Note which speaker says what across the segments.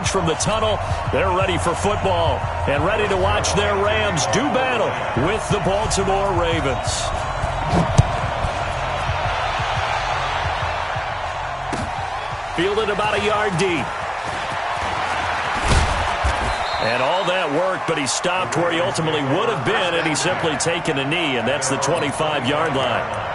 Speaker 1: emerge from the tunnel. They're ready for football and ready to watch their Rams do battle with the Baltimore Ravens. Fielded about a yard deep. And all that work, but he stopped where he ultimately would have been, and he's simply taken a knee, and that's the 25-yard line.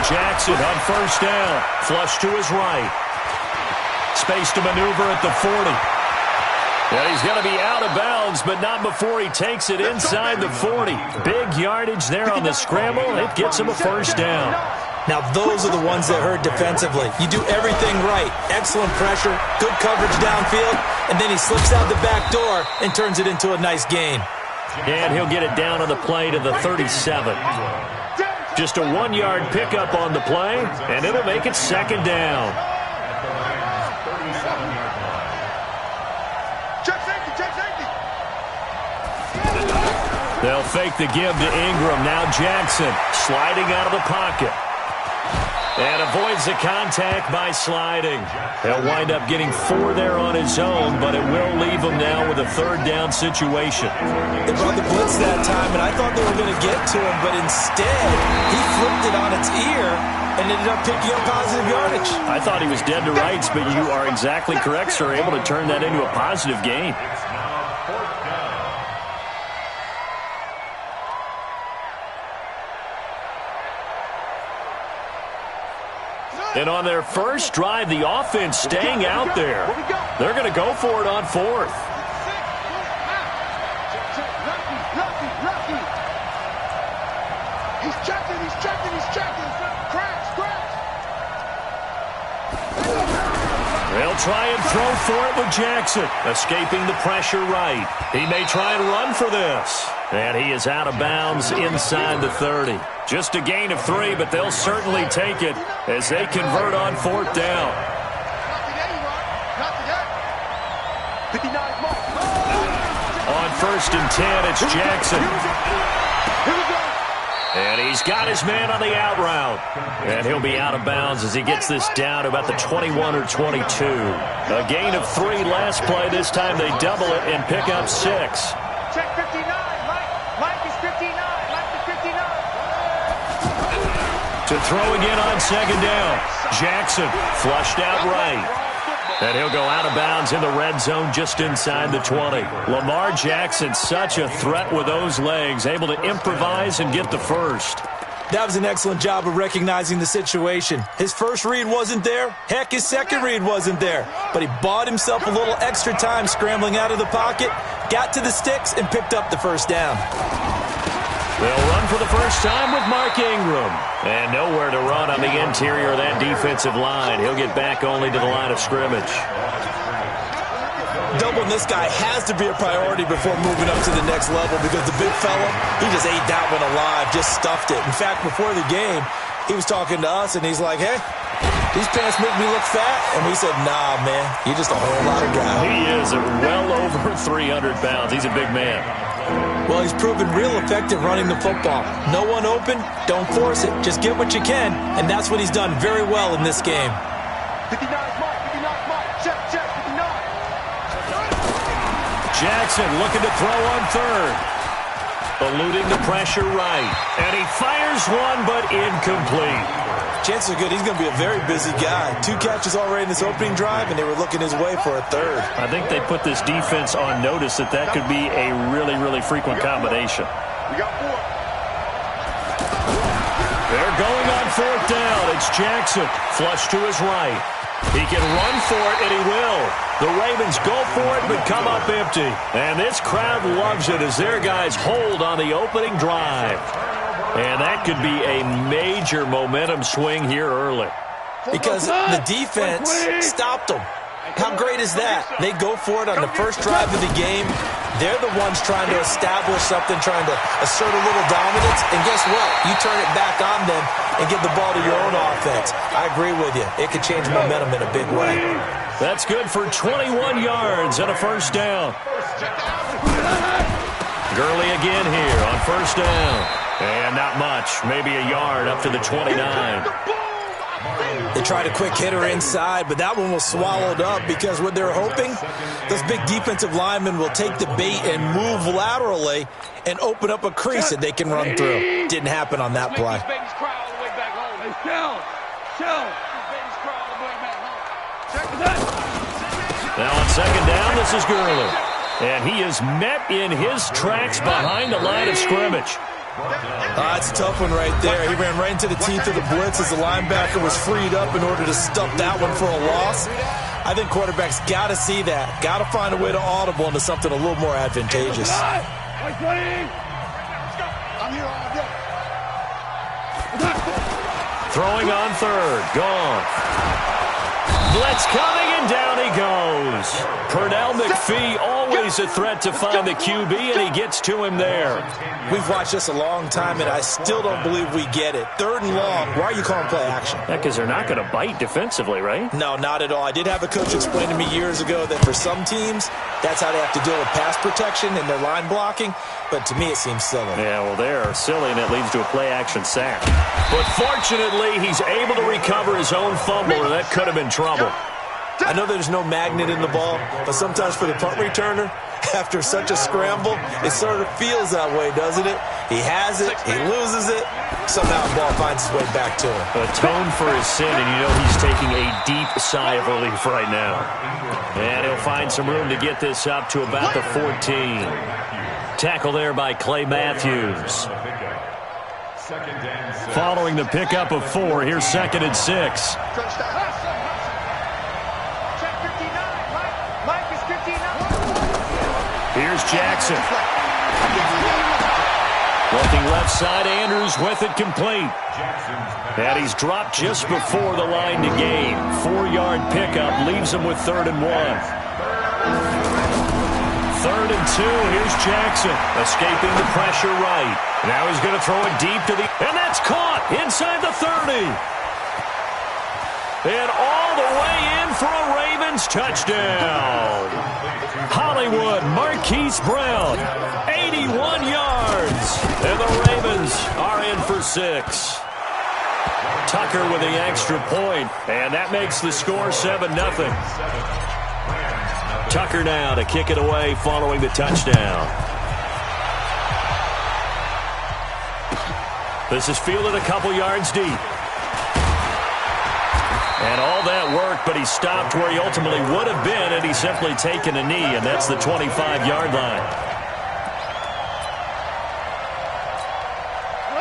Speaker 1: Jackson on first down. Flush to his right. Space to maneuver at the 40. And he's going to be out of bounds, but not before he takes it inside the 40. Big yardage there on the scramble. It gets him a first down.
Speaker 2: Now, those are the ones that hurt defensively. You do everything right. Excellent pressure, good coverage downfield, and then he slips out the back door and turns it into a nice gain.
Speaker 1: And he'll get it down on the play to the 37. Just a 1-yard pickup on the play, and it'll make it second down. They'll fake the give to Ingram. Now Jackson sliding out of the pocket. And avoids the contact by sliding. He'll wind up getting 4 there on his own, but it will leave him now with a third down situation.
Speaker 2: They brought the blitz that time, and I thought they were going to get to him, but instead he flipped it on its ear and ended up picking up positive yardage.
Speaker 1: I thought he was dead to rights, but you are exactly correct, sir. Able to turn that into a positive gain. And on their first drive, the offense staying out there. They're going to go for it on fourth.
Speaker 3: He's checking.
Speaker 1: They'll try and throw for it with Jackson, escaping the pressure right. He may try and run for this. And he is out of bounds inside the 30. Just a gain of 3, but they'll certainly take it as they convert on fourth down. On first and 10, it's Jackson. And he's got his man on the out route. And he'll be out of bounds as he gets this down to about the 21 or 22. A gain of 3 last play. This time they double it and pick up 6.
Speaker 3: Check 59. Mike is 59. Mike is 59.
Speaker 1: To throw again on second down. Jackson flushed out right. And he'll go out of bounds in the red zone just inside the 20. Lamar Jackson, such a threat with those legs, able to improvise and get the first.
Speaker 2: That was an excellent job of recognizing the situation. His first read wasn't there. Heck, his second read wasn't there. But he bought himself a little extra time scrambling out of the pocket, got to the sticks, and picked up the first down.
Speaker 1: They'll run for the first time with Mark Ingram. And nowhere to run on the interior of that defensive line. He'll get back only to the line of scrimmage.
Speaker 2: Doubling this guy has to be a priority before moving up to the next level because the big fella, he just ate that one alive, just stuffed it. In fact, before the game, he was talking to us, and he's like, hey, these pants make me look fat. And we said, nah, man, you're just a whole lot of guy.
Speaker 1: He is well over 300 pounds. He's a big man.
Speaker 2: Well, he's proven real effective running the football. No one open, don't force it. Just get what you can, and that's what he's done very well in this game.
Speaker 3: 59 Mike. Check, 59.
Speaker 1: Jackson looking to throw on third. Eluding the pressure right. And he fires one, but incomplete.
Speaker 2: Chances are good he's going to be a very busy guy. 2 catches already in this opening drive, and they were looking his way for a third.
Speaker 1: I think they put this defense on notice that could be a really, really frequent combination.
Speaker 3: We got 4.
Speaker 1: They're going on fourth down. It's Jackson. Flush to his right. He can run for it, and he will. The Ravens go for it, but come up empty. And this crowd loves it as their guys hold on the opening drive. And that could be a major momentum swing here early.
Speaker 2: Because the defense stopped them. How great is that? They go for it on the first drive of the game. They're the ones trying to establish something, trying to assert a little dominance. And guess what? You turn it back on them and give the ball to your own offense. I agree with you. It could change momentum in a big way.
Speaker 1: That's good for 21 yards and a first down. Gurley again here on first down. And not much. Maybe a yard up to the 29.
Speaker 2: They tried a quick hitter inside, but that one was swallowed up because what they're hoping, those big defensive linemen will take the bait and move laterally and open up a crease that they can run through. Didn't happen on that play.
Speaker 1: Now on second down, this is Gurley. And he is met in his tracks behind the line of scrimmage.
Speaker 2: That's a tough one right there. He ran right into the teeth of the blitz as the linebacker was freed up in order to stuff that one for a loss. I think quarterbacks got to see that. Got to find a way to audible into something a little more advantageous.
Speaker 1: Throwing on third. Gone. Blitz coming, and down he goes. Pernell McPhee always a threat to find the QB, and he gets to him there.
Speaker 2: We've watched this a long time, and I still don't believe we get it. Third and long. Why are you calling play action?
Speaker 1: Yeah, because they're not going to bite defensively, right?
Speaker 2: No, not at all. I did have a coach explain to me years ago that for some teams, that's how they have to deal with pass protection and their line blocking. But to me, it seems silly.
Speaker 1: Yeah, well, they're silly, and it leads to a play-action sack. But fortunately, he's able to recover his own fumble, and that could have been trouble.
Speaker 2: I know there's no magnet in the ball, but sometimes for the punt returner, after such a scramble, it sort of feels that way, doesn't it? He has it, he loses it, somehow the ball finds its way back to him.
Speaker 1: Atone for his sin, and you know he's taking a deep sigh of relief right now. And he'll find some room to get this up to about the 14. Tackle there by Clay Matthews. Following the pickup of 4, here's 2nd and 6. Here's Jackson. Looking left side, Andrews with it complete. And he's dropped just before the line to gain. 4-yard pickup leaves him with 3rd and 1. 3rd and 2, here's Jackson, escaping the pressure right. Now he's going to throw it deep to the... And that's caught inside the 30. And all the way in for a Ravens touchdown. Hollywood Marquise Brown, 81 yards. And the Ravens are in for 6. Tucker with the extra point, and that makes the score 7-0. Tucker now to kick it away following the touchdown. This is fielded a couple yards deep. And all that work, but he stopped where he ultimately would have been, and he's simply taken a knee, and that's the 25-yard line.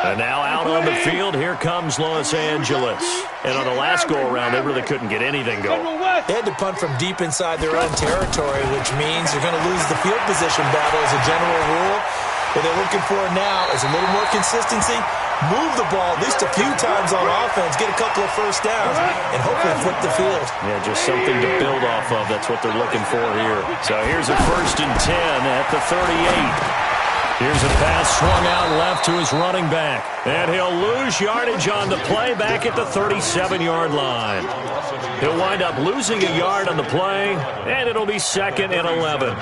Speaker 1: And now out on the field, here comes Los Angeles. And on the last go-around, they really couldn't get anything going.
Speaker 2: They had to punt from deep inside their own territory, which means you're going to lose the field position battle as a general rule. What they're looking for now is a little more consistency, move the ball at least a few times on offense, get a couple of first downs, and hopefully flip the field.
Speaker 1: Yeah, just something to build off of. That's what they're looking for here. So here's a 1st and 10 at the 38. Here's a pass swung out left to his running back. And he'll lose yardage on the play back at the 37-yard line. He'll wind up losing a yard on the play, and it'll be 2nd and 11.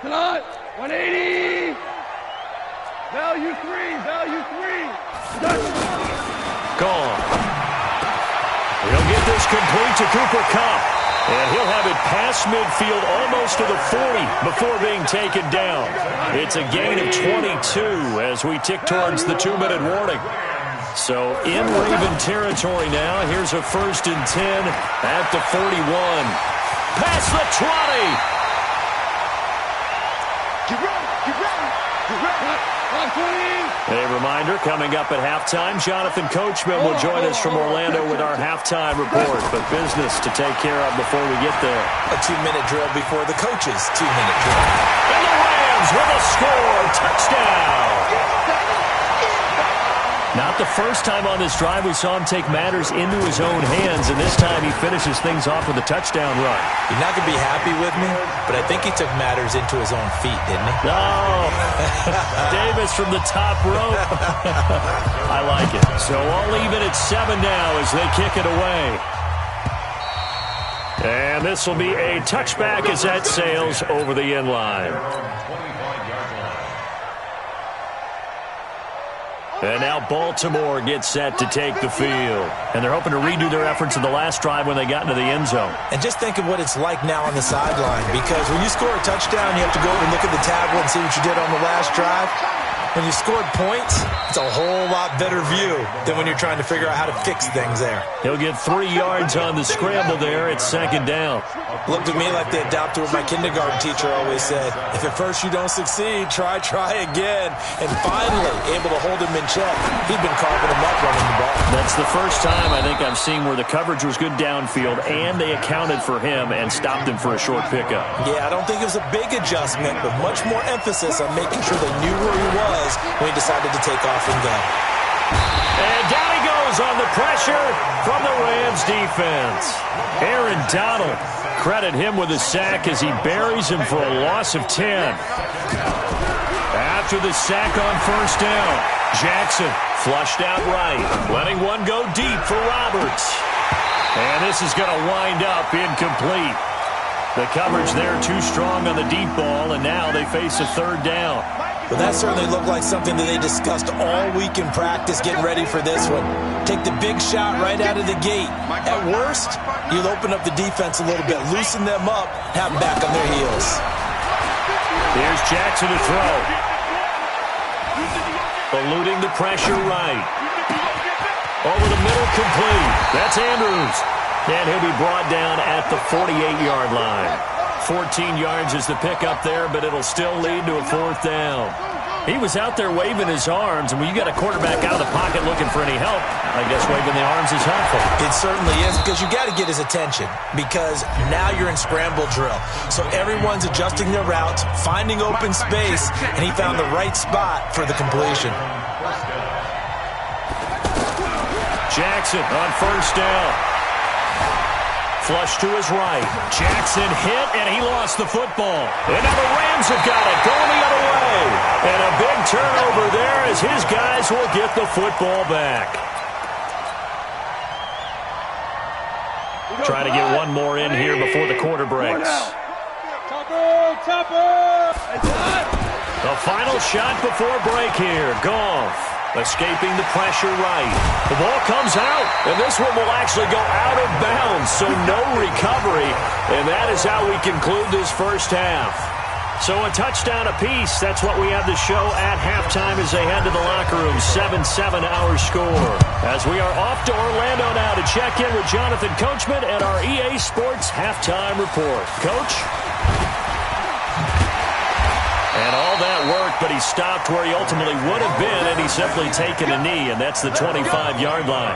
Speaker 4: Tonight, 180. Value 3.
Speaker 1: Gone. He'll get this complete to Cooper Kupp. And he'll have it past midfield almost to the 40 before being taken down. It's a gain of 22 as we tick towards the 2-minute warning. So in Raven territory now. Here's a 1st and 10 at the 41. Past the 20. A reminder, coming up at halftime, Jonathan Coachman will join us from Orlando with our halftime report. But business to take care of before we get there.
Speaker 2: A 2-minute drill before the coach's 2-minute drill.
Speaker 1: And the Rams with a score. Touchdown. Not the first time on this drive we saw him take matters into his own hands, and this time he finishes things off with a touchdown run.
Speaker 2: You're not going to be happy with me, but I think he took matters into his own feet, didn't he?
Speaker 1: No. Davis from the top rope. I like it. So I'll leave it at 7 now as they kick it away. And this will be a touchback as that sails over the end line. And now Baltimore gets set to take the field. And they're hoping to redo their efforts in the last drive when they got into the end zone.
Speaker 2: And just think of what it's like now on the sideline, because when you score a touchdown, you have to go over and look at the tablet and see what you did on the last drive. When you scored points, it's a whole lot better view than when you're trying to figure out how to fix things there.
Speaker 1: He'll get 3 yards on the scramble there. It's 2nd down.
Speaker 2: Looked at me like they adopted what my kindergarten teacher always said. If at first you don't succeed, try again. And finally, able to hold him in check. He'd been carving him up running the ball.
Speaker 1: That's the first time I think I've seen where the coverage was good downfield and they accounted for him and stopped him for a short pickup.
Speaker 2: Yeah, I don't think it was a big adjustment, but much more emphasis on making sure they knew where he was when he decided to take off and go.
Speaker 1: And down he goes on the pressure from the Rams defense. Aaron Donald, credit him with a sack as he buries him for a loss of 10. After the sack on 1st down, Jackson flushed out right, letting one go deep for Roberts. And this is going to wind up incomplete. The coverage there too strong on the deep ball, and now they face a 3rd down.
Speaker 2: Well, that certainly looked like something that they discussed all week in practice getting ready for this one. Take the big shot right out of the gate. At worst, you'll open up the defense a little bit, loosen them up, have them back on their heels.
Speaker 1: Here's Jackson to throw. Eluding the pressure right. Over the middle, complete. That's Andrews. And he'll be brought down at the 48-yard line. 14 yards is the pickup there, but it'll still lead to a 4th down. He was out there waving his arms, and when you got a quarterback out of the pocket looking for any help, I guess waving the arms is helpful.
Speaker 2: It certainly is, because you got to get his attention, because now you're in scramble drill. So everyone's adjusting their routes, finding open space, and he found the right spot for the completion.
Speaker 1: Jackson on 1st down. Flush to his right. Jackson hit, and he lost the football. And now the Rams have got it, going the other way. And a big turnover there as his guys will get the football back. Trying to get one more in here before the quarter breaks. The final shot before break here. Goff escaping the pressure right. The ball comes out, and this one will actually go out of bounds, so no recovery. And that is how we conclude this first half. So a touchdown apiece. That's what we have to show at halftime as they head to the locker room. 7-7 our score. As we are off to Orlando now to check in with Jonathan Coachman and our EA Sports halftime report. Coach? And all that worked, but he stopped where he ultimately would have been, and he's simply taken a knee, and that's the 25-yard line.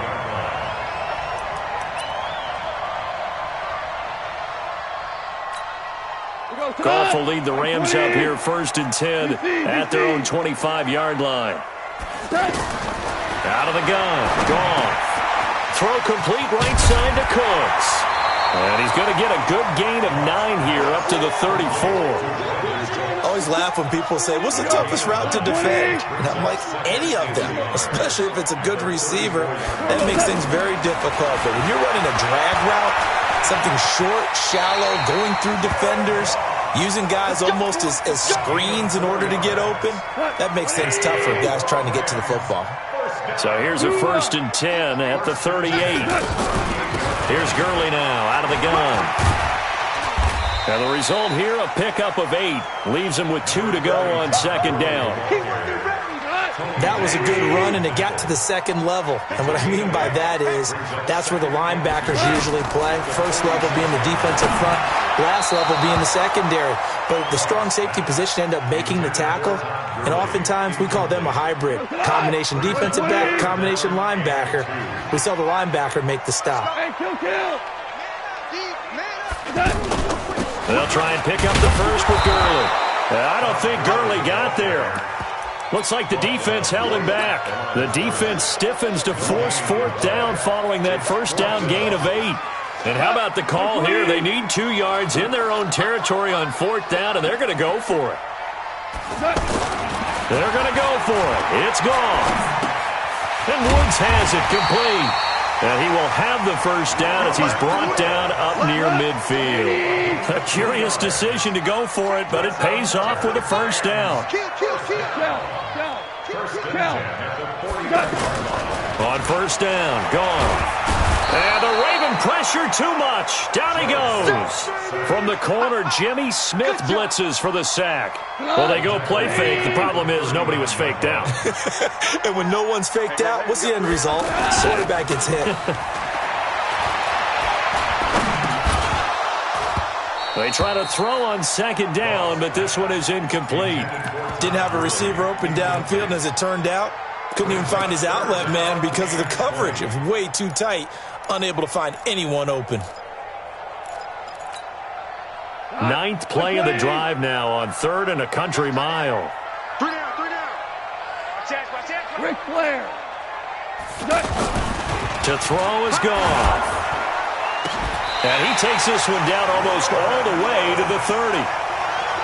Speaker 1: Goff will lead the Rams up here 1st and 10 at their own 25-yard line. Out of the gun, Goff. Throw complete right side to Cooks. And he's going to get a good gain of 9 here up to the 34.
Speaker 2: I always laugh when people say, what's the toughest route to defend? And I'm like, any of them, especially if it's a good receiver. That makes things very difficult. But when you're running a drag route, something short, shallow, going through defenders, using guys almost as screens in order to get open, that makes things tough for guys trying to get to the football.
Speaker 1: So here's a 1st and 10 at the 38. Here's Gurley now out of the gun. And the result here, a pickup of 8. Leaves him with 2 to go on 2nd down.
Speaker 2: That was a good run, and it got to the 2nd level. And what I mean by that is that's where the linebackers usually play. First level being the defensive front, last level being the secondary. But the strong safety position ended up making the tackle. And oftentimes we call them a hybrid. Combination defensive back, combination linebacker. We saw the linebacker make the stop.
Speaker 1: They'll try and pick up the first with Gurley. I don't think Gurley got there. Looks like the defense held him back. The defense stiffens to force 4th down following that first down gain of 8. And how about the call here? They need 2 yards in their own territory on 4th down, and they're going to go for it. They're going to go for it. It's gone. And Woods has it complete. And he will have the first down as he's brought down up near midfield. A curious decision to go for it, but it pays off with a first down. On first down, gone. And the Raven pressure too much. Down he goes. From the corner, Jimmy Smith blitzes for the sack. Well, they go play fake. The problem is nobody was faked out.
Speaker 2: And when no one's faked out, what's the end result? Quarterback gets hit.
Speaker 1: They try to throw on 2nd down, but this one is incomplete.
Speaker 2: Didn't have a receiver open downfield, and as it turned out, couldn't even find his outlet man because of the coverage. It was way too tight. Unable to find anyone open.
Speaker 1: 9th play of the drive now on 3rd and a country mile.
Speaker 3: 3 down. Watch out.
Speaker 4: Ric Flair.
Speaker 1: To throw is gone. And he takes this one down almost all the way to the 30.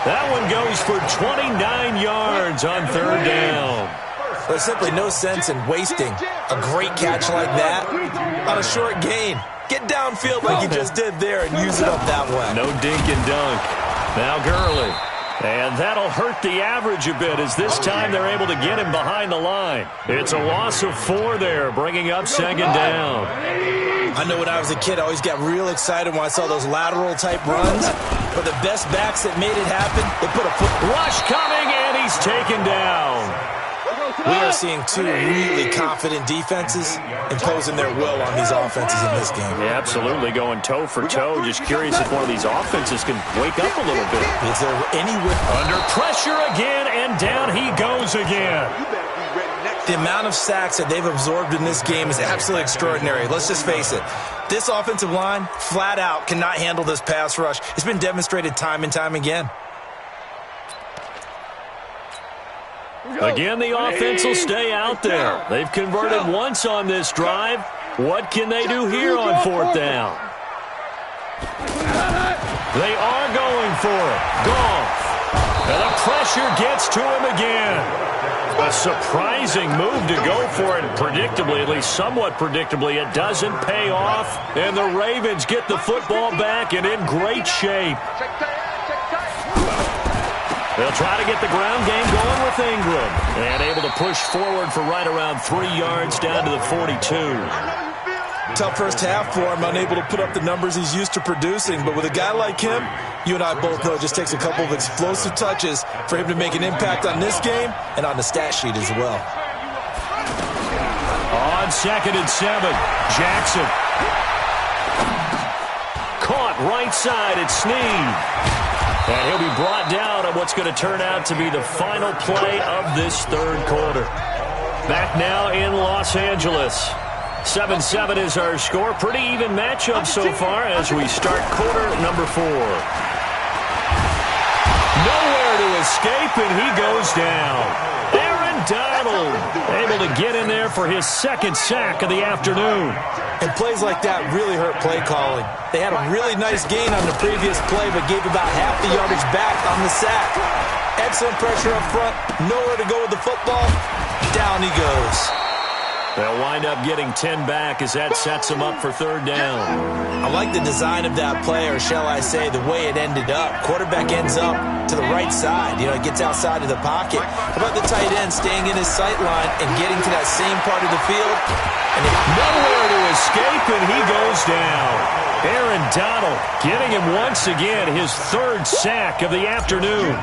Speaker 1: That one goes for 29 yards on 3rd down.
Speaker 2: There's simply no sense in wasting a great catch like that on a short gain. Get downfield like you just did there and use it up that way.
Speaker 1: No dink and dunk. Now Gurley. And that'll hurt the average a bit as this time they're able to get him behind the line. It's a loss of 4 there, bringing up 2nd down.
Speaker 2: I know when I was a kid, I always got real excited when I saw those lateral-type runs. But the best backs that made it happen, they put a foot.
Speaker 1: Rush coming, and he's taken down.
Speaker 2: We are seeing 2 really confident defenses imposing their will on these offenses in this game.
Speaker 1: Yeah, absolutely, going toe for toe. Just curious if one of these offenses can wake up a little bit.
Speaker 2: Is there any way?
Speaker 1: Under pressure again, and down he goes again.
Speaker 2: The amount of sacks that they've absorbed in this game is absolutely extraordinary. Let's just face it. This offensive line, flat out, cannot handle this pass rush. It's been demonstrated time and time again.
Speaker 1: Again, the offense will stay out there. They've converted once on this drive. What can they do here on 4th down? They are going for it. Goff. And the pressure gets to him again. A surprising move to go for it. Predictably, at least somewhat predictably, it doesn't pay off. And the Ravens get the football back and in great shape. They'll try to get the ground game going with Ingram. And able to push forward for right around 3 yards down to the 42.
Speaker 2: Tough first half for him, unable to put up the numbers he's used to producing. But with a guy like him, you and I both know it just takes a couple of explosive touches for him to make an impact on this game and on the stat sheet as well.
Speaker 1: On 2nd and 7, Jackson. Caught right side at Snead. And he'll be brought down on what's going to turn out to be the final play of this 3rd quarter. Back now in Los Angeles. 7-7 is our score. Pretty even matchup so far as we start quarter number 4. Nowhere to escape, and he goes down. Aaron Donald able to get in there for his 2nd sack of the afternoon.
Speaker 2: And plays like that really hurt play calling. They had a really nice gain on the previous play, but gave about half the yardage back on the sack. Excellent pressure up front. Nowhere to go with the football. Down he goes.
Speaker 1: They'll wind up getting 10 back as that sets them up for 3rd down.
Speaker 2: I like the design of that play, or shall I say the way it ended up. Quarterback ends up to the right side. It gets outside of the pocket. How about the tight end staying in his sight line and getting to that same part of the field? And
Speaker 1: nowhere to escape, and he goes down. Aaron Donald getting him once again his 3rd sack of the afternoon.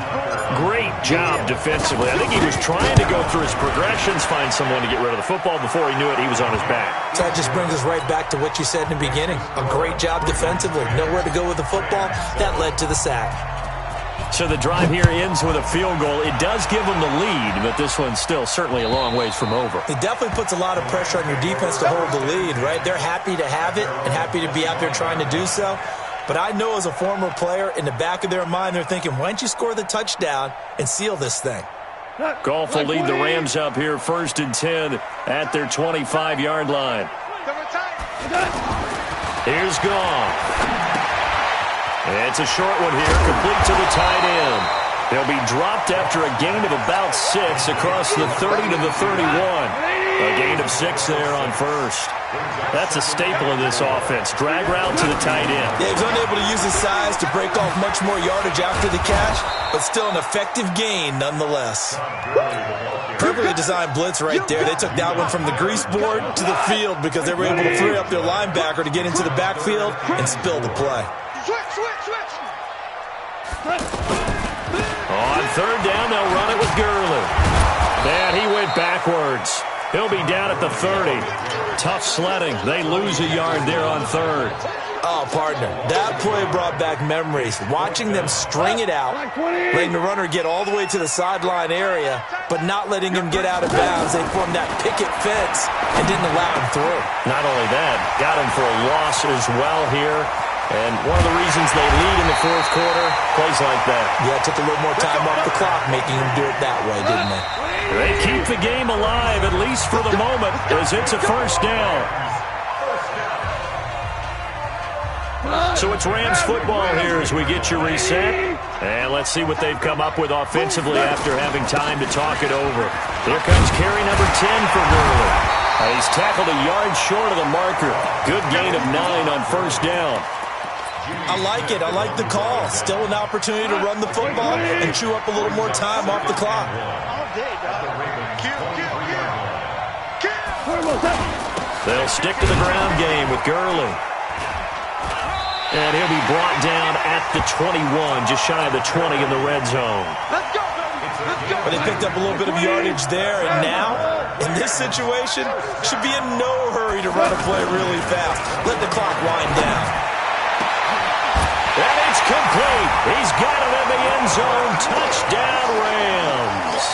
Speaker 1: Great job defensively. I think he was trying to go through his progressions, find someone to get rid of the football. Before he knew it, he was on his back.
Speaker 2: So that just brings us right back to what you said in the beginning. A great job defensively. Nowhere to go with the football. That led to the sack.
Speaker 1: So the drive here ends with a field goal. It does give them the lead, but this one's still certainly a long ways from over.
Speaker 2: It definitely puts a lot of pressure on your defense to hold the lead, right? They're happy to have it and happy to be out there trying to do so. But I know as a former player, in the back of their mind, they're thinking, why don't you score the touchdown and seal this thing?
Speaker 1: Goff will lead the Rams up here 1st and 10 at their 25-yard line. Here's Goff. It's a short one here, complete to the tight end. He'll be dropped after a gain of about 6 across the 30 to the 31. A gain of 6 there on first. That's a staple of this offense. Drag route to the tight end.
Speaker 2: Yeah, he was unable to use his size to break off much more yardage after the catch, but still an effective gain nonetheless. Perfectly designed blitz right there. They took that one from the grease board to the field because they were able to free up their linebacker to get into the backfield and spill the play.
Speaker 1: On 3rd down, they'll run it with Gurley. And he went backwards. He'll be down at the 30. Tough sledding. They lose a yard there on 3rd.
Speaker 2: Oh, partner, that play brought back memories. Watching them string it out, letting the runner get all the way to the sideline area, but not letting him get out of bounds. They formed that picket fence and didn't allow him through.
Speaker 1: Not only that, got him for a loss as well here. And one of the reasons they lead in the 4th quarter, plays like that.
Speaker 2: Yeah, it took a little more time off the clock, making him do it that way, didn't they?
Speaker 1: They keep the game alive, at least for the moment, as it's a 1st down. So it's Rams football here as we get you reset. And let's see what they've come up with offensively after having time to talk it over. Here comes carry number 10 for Gurley. He's tackled a yard short of the marker. Good gain of 9 on 1st down.
Speaker 2: I like it. I like the call. Still an opportunity to run the football and chew up a little more time off the clock.
Speaker 1: They'll stick to the ground game with Gurley. And he'll be brought down at the 21, just shy of the 20 in the red zone.
Speaker 2: But they picked up a little bit of yardage there, and now, in this situation, should be in no hurry to run a play really fast. Let the clock wind down.
Speaker 1: And it's complete. He's got it in the end zone. Touchdown, Rams.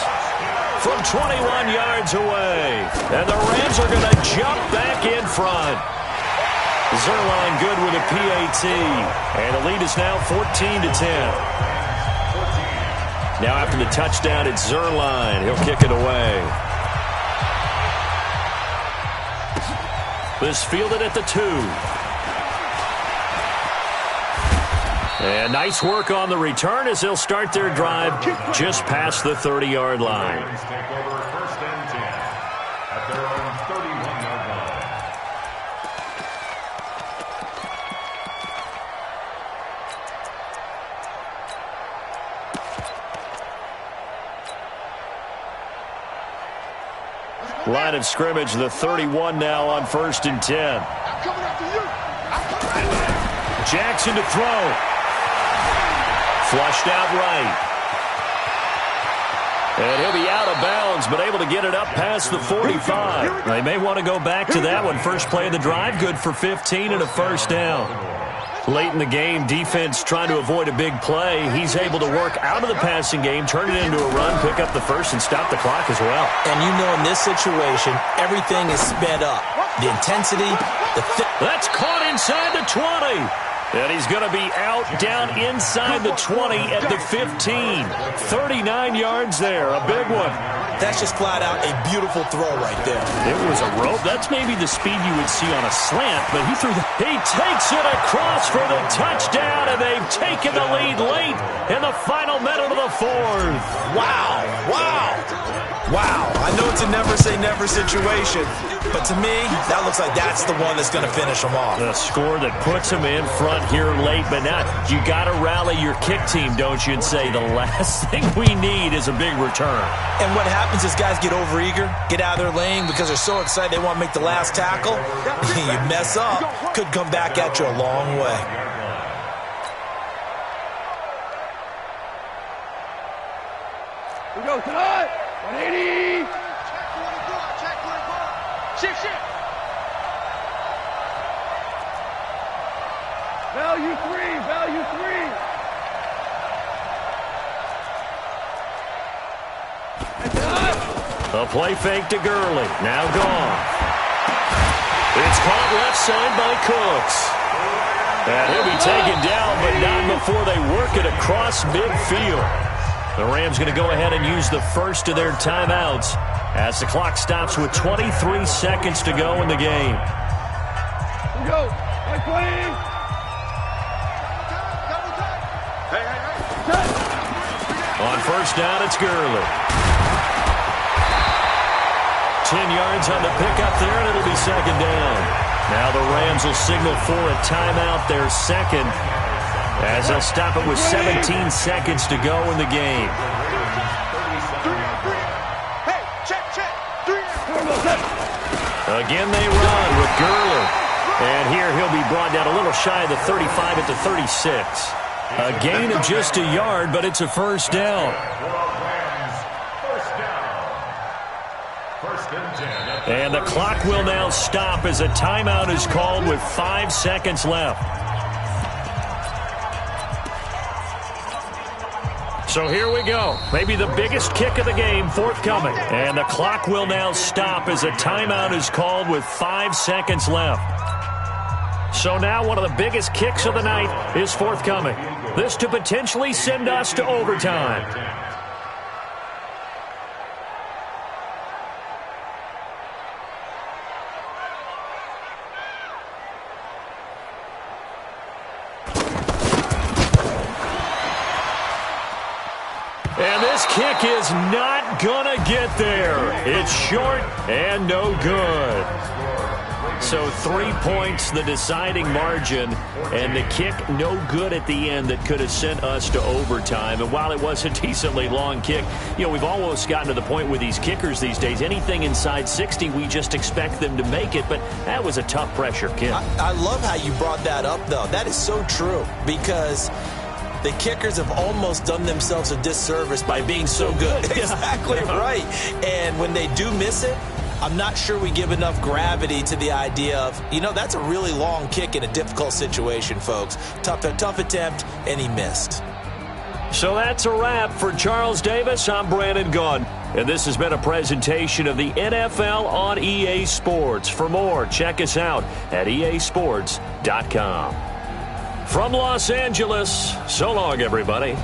Speaker 1: From 21 yards away. And the Rams are going to jump back in front. Zerline good with a PAT. And the lead is now 14-10. Now after the touchdown, it's Zerline. He'll kick it away. This fielded at the 2. And nice work on the return as they'll start their drive just past the 30-yard line. Line of scrimmage, the 31 now on 1st and 10. Jackson to throw. Flushed out right. And he'll be out of bounds, but able to get it up past the 45. They may want to go back to that one. First play of the drive, good for 15 and a 1st down. Late in the game, defense trying to avoid a big play. He's able to work out of the passing game, turn it into a run, pick up the first, and stop the clock as well.
Speaker 2: And you know in this situation, everything is sped up. The intensity,
Speaker 1: that's caught inside the 20. And he's going to be out down inside the 20 at the 15. 39 yards there, a big one.
Speaker 2: That's just flat out a beautiful throw right there.
Speaker 1: It was a rope. That's maybe the speed you would see on a slant, but he takes it across for the touchdown, and they've taken the lead late in the final minute of the 4th.
Speaker 2: Wow. I know it's a never-say-never situation, but to me, that looks like that's the one that's going to finish them off.
Speaker 1: The score that puts them in front here late, but now you got to rally your kick team, don't you, and say the last thing we need is a big return.
Speaker 2: And what happens is guys get overeager, get out of their lane because they're so excited they want to make the last tackle. You mess up, could come back at you a long way.
Speaker 4: We go tonight. 180.
Speaker 3: Shift.
Speaker 4: Value 3.
Speaker 1: A play fake to Gurley. Now gone. It's caught left side by Cooks. And he'll be taken down, but not before they work it across midfield. The Rams going to go ahead and use the first of their timeouts as the clock stops with 23 seconds to go in the game.
Speaker 4: Here we go. Right 20.
Speaker 1: On first down, it's Gurley. 10 yards on the pickup there, and it'll be second down. Now the Rams will signal for a timeout, their second, as they'll stop it with 17 seconds to go in the game.
Speaker 3: Hey, check.
Speaker 1: Again, they run with Gurley. And here he'll be brought down a little shy of the 35 at the 36. A gain of just a yard, but it's a first down. And the clock will now stop as a timeout is called with 5 seconds left. So here we go. Maybe the biggest kick of the game forthcoming. And the clock will now stop as a timeout is called with 5 seconds left. So now one of the biggest kicks of the night is forthcoming. This to potentially send us to overtime. And this kick is not gonna get there. It's short and no good. So 3 points, the deciding margin, and the kick no good at the end that could have sent us to overtime. And while it was a decently long kick, you know, we've almost gotten to the point with these kickers these days, anything inside 60, we just expect them to make it. But that was a tough pressure kick.
Speaker 2: I love how you brought that up, though. That is so true, because the kickers have almost done themselves a disservice by being so good. Exactly right. And when they do miss it, I'm not sure we give enough gravity to the idea of, you know, that's a really long kick in a difficult situation, folks. Tough attempt, and he missed.
Speaker 1: So that's a wrap for Charles Davis. I'm Brandon Gaudin, and this has been a presentation of the NFL on EA Sports. For more, check us out at easports.com. From Los Angeles, so long, everybody.